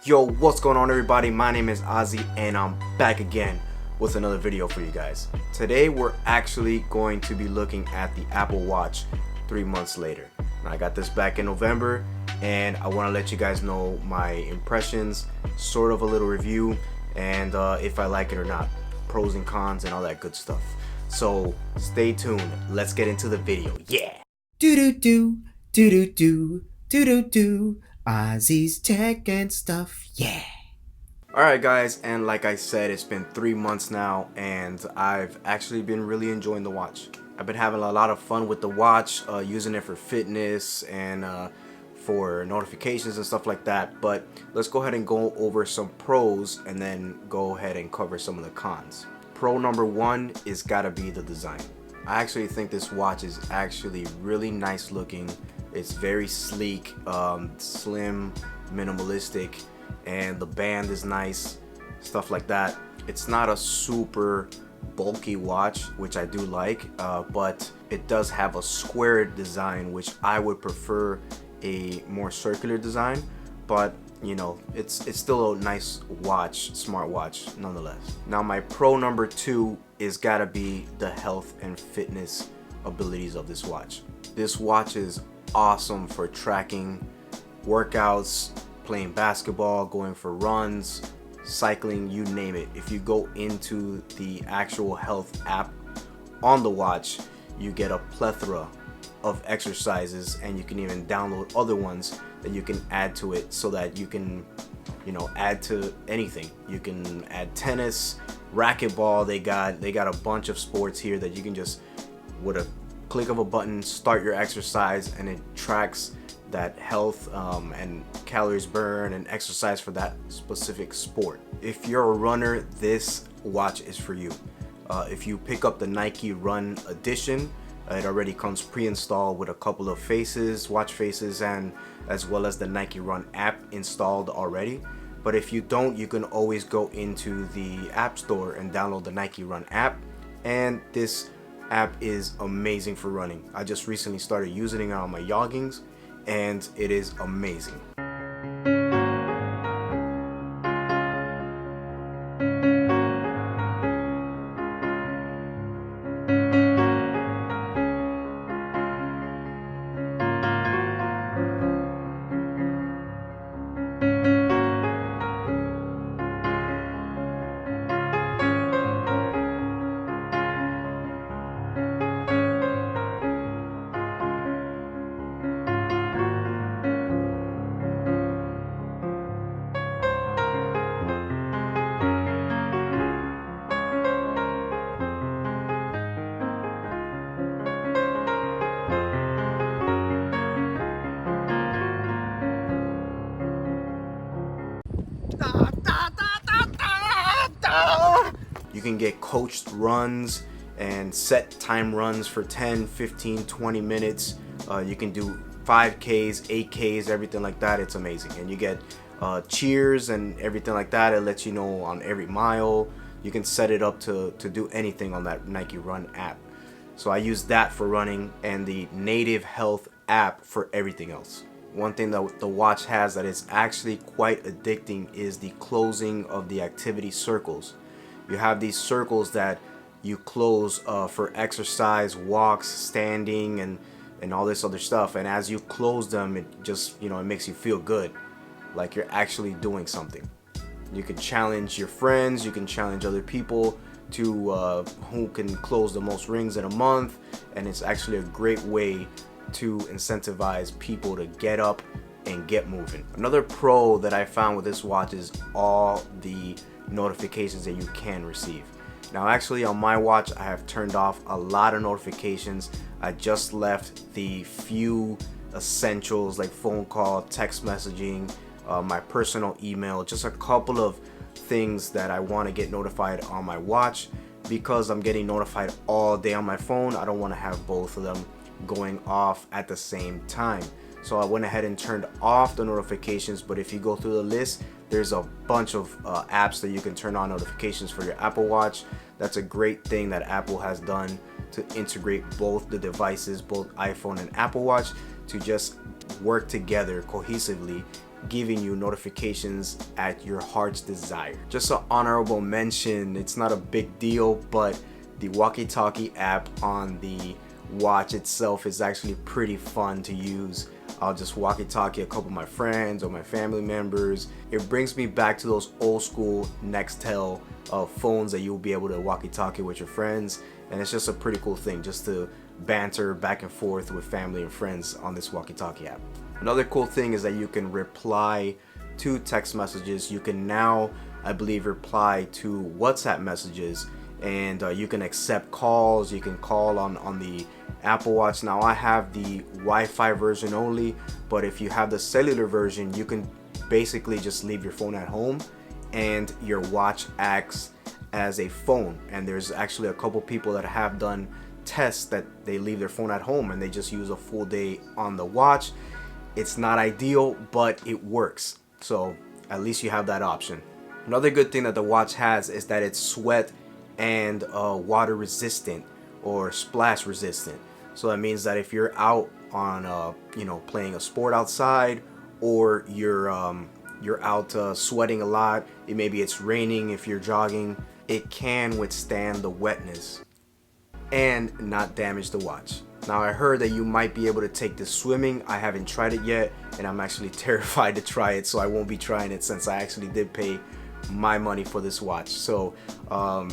Yo, what's going on everybody? My name is Ozzy and I'm back again with another video for you guys. Today we're actually going to be looking at the Apple Watch 3 months later. Now, I got this back in November and I want to let you guys know my impressions, sort of a little review, and if I like it or not, pros and cons and all that good stuff. So stay tuned, let's get into the video. Yeah! Do Ozzy's tech and stuff, yeah. Alright guys, and like I said, it's been 3 months now and I've actually been really enjoying the watch. I've been having a lot of fun with the watch, using it for fitness and for notifications and stuff like that. But let's go ahead and go over some pros and then go ahead and cover some of the cons. Pro number one is gotta be the design. I actually think this watch is actually really nice looking. It's very sleek, slim, minimalistic, and the band is nice, stuff like that. It's not a super bulky watch, which I do like, but it does have a square design, which I would prefer a more circular design. But you know, it's still a nice watch, smartwatch nonetheless. Now my pro number two is gotta be the health and fitness abilities of this watch. This watch is awesome for tracking workouts, playing basketball, going for runs, cycling, you name it. If you go into the actual health app on the watch, you get a plethora of exercises, and you can even download other ones that you can add to it so that you can, you know, add to anything. You can add tennis, racquetball. They got a bunch of sports here that you can just, with a click of a button, start your exercise, and it tracks that health and calories burn and exercise for that specific sport. If you're a runner, this watch is for you. If you pick up the Nike Run Edition, it already comes pre-installed with a couple of faces, watch faces, and as well as the Nike Run app installed already. But if you don't, you can always go into the App Store and download the Nike Run app, and this app is amazing for running. I just recently started using it on my joggings and it is amazing. You can get coached runs and set time runs for 10, 15, 20 minutes. You can do 5Ks, 8Ks, everything like that. It's amazing. And you get cheers and everything like that. It lets you know on every mile. You can set it up to do anything on that Nike Run app. So I use that for running, and the Native Health app for everything else. One thing that the watch has that is actually quite addicting is the closing of the activity circles. You have these circles that you close for exercise, walks, standing, and all this other stuff. And as you close them, it just, you know, it makes you feel good, like you're actually doing something. You can challenge your friends, you can challenge other people to who can close the most rings in a month, and it's actually a great way to incentivize people to get up and get moving. Another pro that I found with this watch is all the notifications that you can receive. Now actually on my watch I have turned off a lot of notifications. I just left the few essentials like phone call, text messaging, my personal email, just a couple of things that I want to get notified on my watch, because I'm getting notified all day on my phone. I don't want to have both of them going off at the same time. So I went ahead and turned off the notifications. But if you go through the list, there's a bunch of apps that you can turn on notifications for your Apple Watch. That's a great thing that Apple has done to integrate both the devices, both iPhone and Apple Watch, to just work together cohesively giving you notifications at your heart's desire. Just an honorable mention, it's not a big deal, but the walkie-talkie app on the watch itself is actually pretty fun to use. I'll just walkie-talkie a couple of my friends or my family members. It brings me back to those old school Nextel phones that you'll be able to walkie-talkie with your friends, and it's just a pretty cool thing just to banter back and forth with family and friends on this walkie-talkie app. Another cool thing is that you can reply to text messages. You can now, I believe, reply to WhatsApp messages, and you can accept calls. You can call on the Apple Watch. Now I have the Wi-Fi version only, but if you have the cellular version, you can basically just leave your phone at home and your watch acts as a phone. And there's actually a couple people that have done tests that they leave their phone at home and they just use a full day on the watch. It's not ideal, but it works, so at least you have that option. Another good thing that the watch has is that it's sweat and water resistant or splash resistant. So that means that if you're out on playing a sport outside, or you're out sweating a lot, maybe it's raining, if you're jogging, it can withstand the wetness and not damage the watch. Now I heard that you might be able to take this swimming. I haven't tried it yet, and I'm actually terrified to try it, so I won't be trying it since I actually did pay my money for this watch. So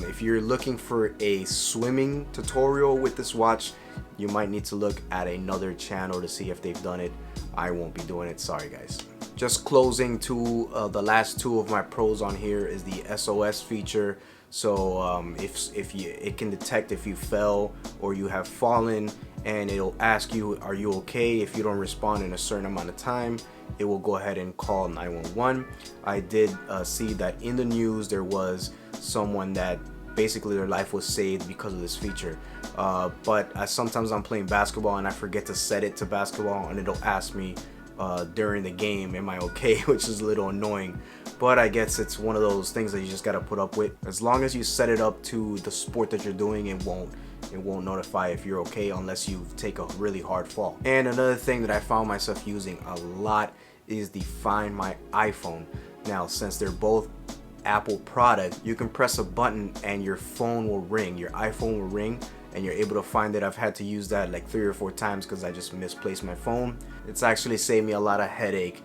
if you're looking for a swimming tutorial with this watch, you might need to look at another channel to see if they've done it. I won't be doing it, sorry guys. Just closing to the last two of my pros on here is the SOS feature. So it can detect if you fell or you have fallen, and it'll ask you, are you okay? If you don't respond in a certain amount of time, it will go ahead and call 911. I did see that in the news there was someone that basically their life was saved because of this feature. But sometimes I'm playing basketball and I forget to set it to basketball, and it'll ask me during the game, am I okay? Which is a little annoying, but I guess it's one of those things that you just gotta put up with. As long as you set it up to the sport that you're doing, it won't notify if you're okay unless you take a really hard fall. And another thing that I found myself using a lot is the Find My iPhone. Now, since they're both Apple product, you can press a button and your phone will ring, your iPhone will ring, and you're able to find it. I've had to use that like 3 or 4 times because I just misplaced my phone. It's actually saved me a lot of headache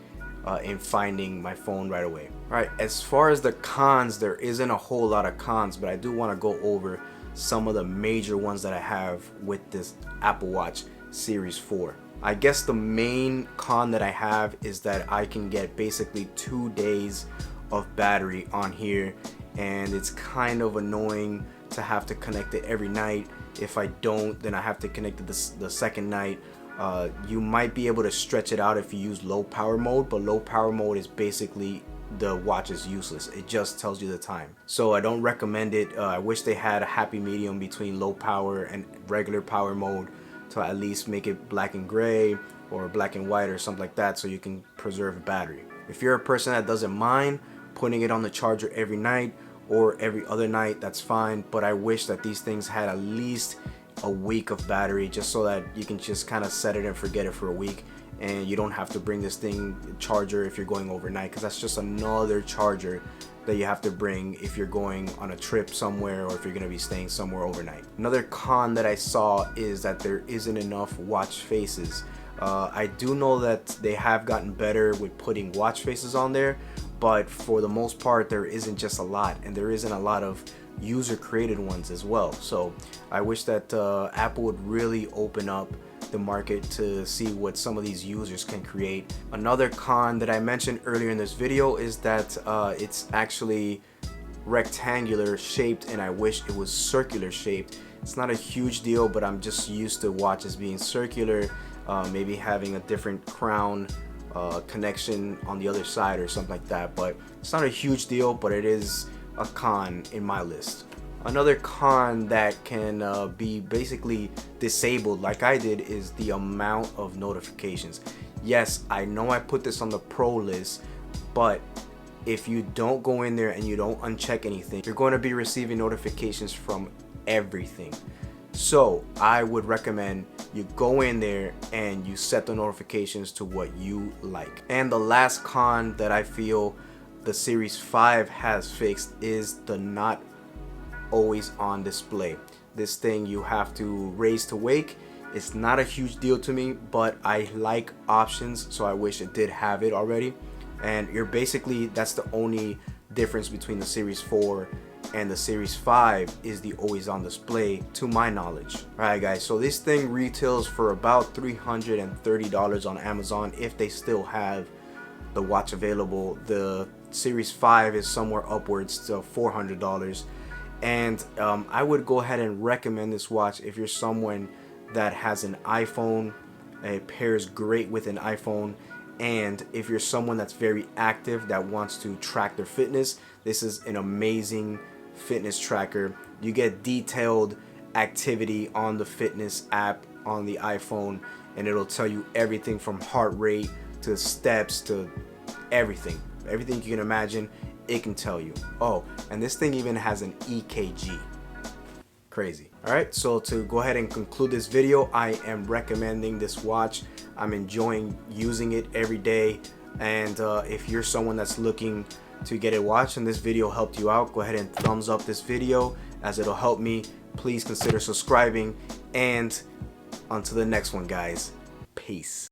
in finding my phone right away. Alright, as far as the cons, there isn't a whole lot of cons, but I do want to go over some of the major ones that I have with this Apple Watch Series 4. I guess the main con that I have is that I can get basically 2 days of battery on here, and it's kind of annoying to have to connect it every night. If I don't, then I have to connect it the second night. You might be able to stretch it out if you use low power mode, but low power mode is basically, the watch is useless. It just tells you the time, so I don't recommend it. I wish they had a happy medium between low power and regular power mode to at least make it black and gray or black and white or something like that, so you can preserve battery. If you're a person that doesn't mind putting it on the charger every night or every other night, that's fine, but I wish that these things had at least a week of battery, just so that you can just kind of set it and forget it for a week, and you don't have to bring this charger if you're going overnight, because that's just another charger that you have to bring if you're going on a trip somewhere or if you're going to be staying somewhere overnight. Another con that I saw is that there isn't enough watch faces. I do know that they have gotten better with putting watch faces on there, but for the most part there isn't just a lot, and there isn't a lot of user created ones as well. So I wish that Apple would really open up the market to see what some of these users can create. Another con that I mentioned earlier in this video is that it's actually rectangular shaped, and I wish it was circular shaped. It's not a huge deal, but I'm just used to watches being circular, maybe having a different crown connection on the other side or something like that. But it's not a huge deal, but it is a con in my list. Another con that can be basically disabled like I did is the amount of notifications. Yes, I know I put this on the pro list, but if you don't go in there and you don't uncheck anything, you're going to be receiving notifications from everything. So I would recommend you go in there and you set the notifications to what you like. And the last con that I feel the Series 5 has fixed is the not always on display. This thing you have to raise to wake. It's not a huge deal to me, but I like options, so I wish it did have it already. And you're basically, that's the only difference between the Series 4 and the Series 5 is the always on display to my knowledge. Alright guys, so this thing retails for about $330 on Amazon if they still have the watch available. The Series 5 is somewhere upwards to $400. And I would go ahead and recommend this watch if you're someone that has an iPhone. It pairs great with an iPhone. And if you're someone that's very active that wants to track their fitness, this is an amazing fitness tracker. You get detailed activity on the fitness app on the iPhone, and it'll tell you everything from heart rate to steps to everything you can imagine. It can tell you. Oh, and this thing even has an EKG. Crazy. Alright, so to go ahead and conclude this video, I am recommending this watch. I'm enjoying using it every day, and if you're someone that's looking to get a watch and this video helped you out, go ahead and thumbs up this video as it'll help me. Please consider subscribing, and until the next one guys, peace.